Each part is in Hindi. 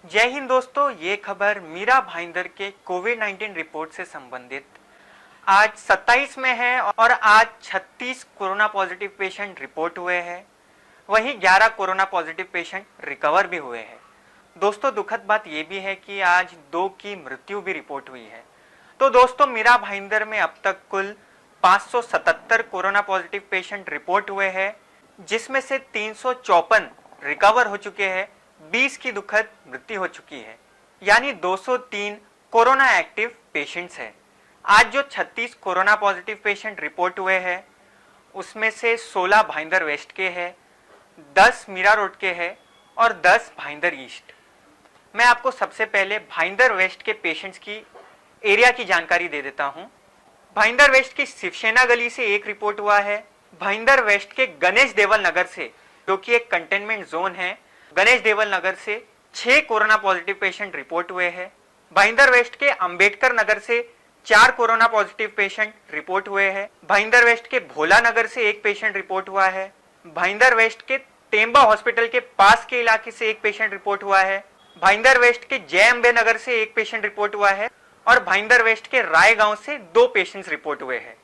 जय हिंद दोस्तों, ये खबर मीरा भाईंदर के कोविड-19 रिपोर्ट से संबंधित। आज 27 में है और आज 36 कोरोना पॉजिटिव पेशेंट रिपोर्ट हुए हैं। वहीं 11 कोरोना पॉजिटिव पेशेंट रिकवर भी हुए हैं। दोस्तों, दुखद बात यह भी है कि आज 2 की मृत्यु भी रिपोर्ट हुई है। तो दोस्तों, मीरा भाईंदर में अब तक कुल 577 कोरोना पॉजिटिव पेशेंट रिपोर्ट हुए हैं, जिसमें से 354 रिकवर हो चुके हैं, 20 की दुखद मृत्यु हो चुकी है, यानी 203 कोरोना एक्टिव पेशेंट्स हैं। आज जो 36 कोरोना पॉजिटिव पेशेंट रिपोर्ट हुए हैं, उसमें से 16 भाईंदर वेस्ट के हैं, 10 मीरा रोड के हैं और 10 भाईंदर ईस्ट। मैं आपको सबसे पहले भाईंदर वेस्ट के पेशेंट्स की एरिया की जानकारी दे देता हूं। भाईंदर वेस्ट की शिवसेना गली से एक रिपोर्ट हुआ है। भाईंदर वेस्ट के गणेश देवल नगर से, जो कि एक कंटेनमेंट जोन है, गणेश देवल नगर से 6 कोरोना पॉजिटिव पेशेंट रिपोर्ट हुए हैं। भाईंदर वेस्ट के अंबेडकर नगर से 4 कोरोना पॉजिटिव पेशेंट रिपोर्ट हुए हैं। भाईंदर वेस्ट के भोला नगर से एक पेशेंट रिपोर्ट हुआ है। भाईंदर वेस्ट के टेम्बा हॉस्पिटल के पास के इलाके से एक पेशेंट रिपोर्ट हुआ है। भाईंदर वेस्ट के जय अम्बे नगर से एक पेशेंट रिपोर्ट हुआ है और भाईंदर वेस्ट के राय गांव से 2 पेशेंट्स रिपोर्ट हुए हैं।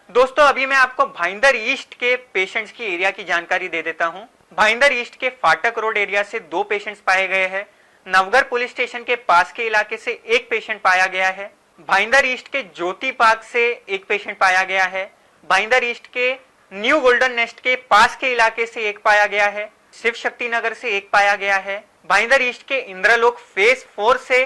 दोस्तों, अभी मैं आपको भाईंदर ईस्ट के पेशेंट्स की एरिया की जानकारी दे देता हूं। भाईंदर ईस्ट के फाटक रोड एरिया से 2 पेशेंट्स पाए गए हैं। नवगर पुलिस स्टेशन के पास के इलाके से एक पेशेंट पाया गया है। भाईंदर ईस्ट के ज्योति पार्क से एक पेशेंट पाया गया है। भाईंदर ईस्ट के न्यू गोल्डन नेस्ट के पास के इलाके से एक पाया गया है। शिव शक्ति नगर से एक पाया गया है। भाईंदर ईस्ट के इंद्रलोक फेज 4 से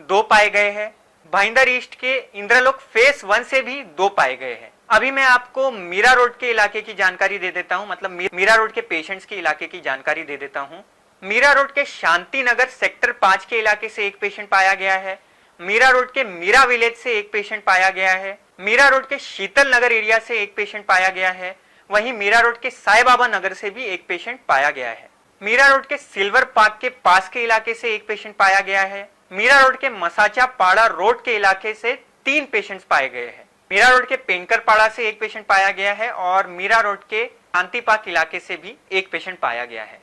2 पाए गए हैं। भाईंदर ईस्ट के इंद्रलोक फेज 1 से भी 2 पाए गए हैं। अभी मैं आपको मीरा रोड के इलाके की जानकारी दे देता हूं, मतलब मीरा रोड के पेशेंट्स के इलाके की जानकारी दे देता हूं। मीरा रोड के शांति नगर सेक्टर 5 के इलाके से एक पेशेंट पाया गया है। मीरा रोड के मीरा विलेज से एक पेशेंट पाया गया है। मीरा रोड के शीतल नगर एरिया से एक पेशेंट पाया गया है। वहीं मीरा रोड के साई बाबा नगर से भी एक पेशेंट पाया गया है। मीरा रोड के सिल्वर पार्क के पास के इलाके से एक पेशेंट पाया गया है। मीरा रोड के मसाचा पाड़ा रोड के इलाके से 3 पेशेंट्स पाए गए हैं। मीरा रोड के पेंकर पाड़ा से एक पेशेंट पाया गया है और मीरा रोड के शांति पार्क इलाके से भी एक पेशेंट पाया गया है।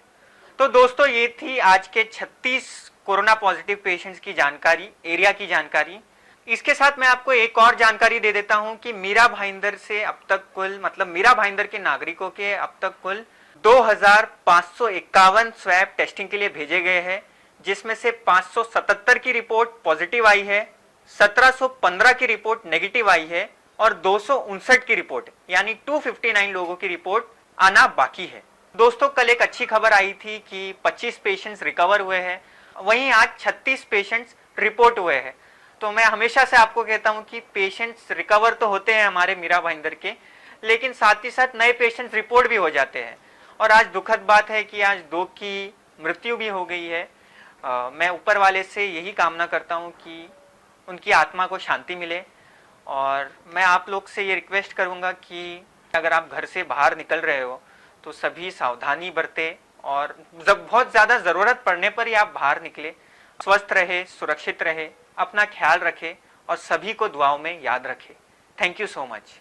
तो दोस्तों, ये थी आज के 36 कोरोना पॉजिटिव पेशेंट्स की जानकारी, एरिया की जानकारी। इसके साथ मैं आपको एक और जानकारी दे देता हूं कि मीरा भाईंदर से अब तक कुल, मतलब मीरा भाईंदर के नागरिकों के अब तक कुल 2551 स्वैब टेस्टिंग के लिए भेजे गए हैं, जिसमें से 577 की रिपोर्ट पॉजिटिव आई है, 1715 की रिपोर्ट नेगेटिव आई है और 259 की रिपोर्ट, यानी 259 लोगों की रिपोर्ट आना बाकी है। दोस्तों, कल एक अच्छी खबर आई थी कि 25 पेशेंट्स रिकवर हुए हैं, वहीं आज 36 पेशेंट्स रिपोर्ट हुए हैं। तो मैं हमेशा से आपको कहता हूं कि पेशेंट्स रिकवर तो होते हैं हमारे मीरा भाईंदर के, लेकिन साथ ही साथ नए पेशेंट्स रिपोर्ट भी हो जाते हैं। और आज दुखद बात है कि आज 2 की मृत्यु भी हो गई है। मैं ऊपर वाले से यही कामना करता हूं कि उनकी आत्मा को शांति मिले। और मैं आप लोग से ये रिक्वेस्ट करूंगा कि अगर आप घर से बाहर निकल रहे हो तो सभी सावधानी बरतें और जब बहुत ज़्यादा ज़रूरत पड़ने पर ही आप बाहर निकले। स्वस्थ रहे, सुरक्षित रहे, अपना ख्याल रखें और सभी को दुआओं में याद रखें। Thank you so much.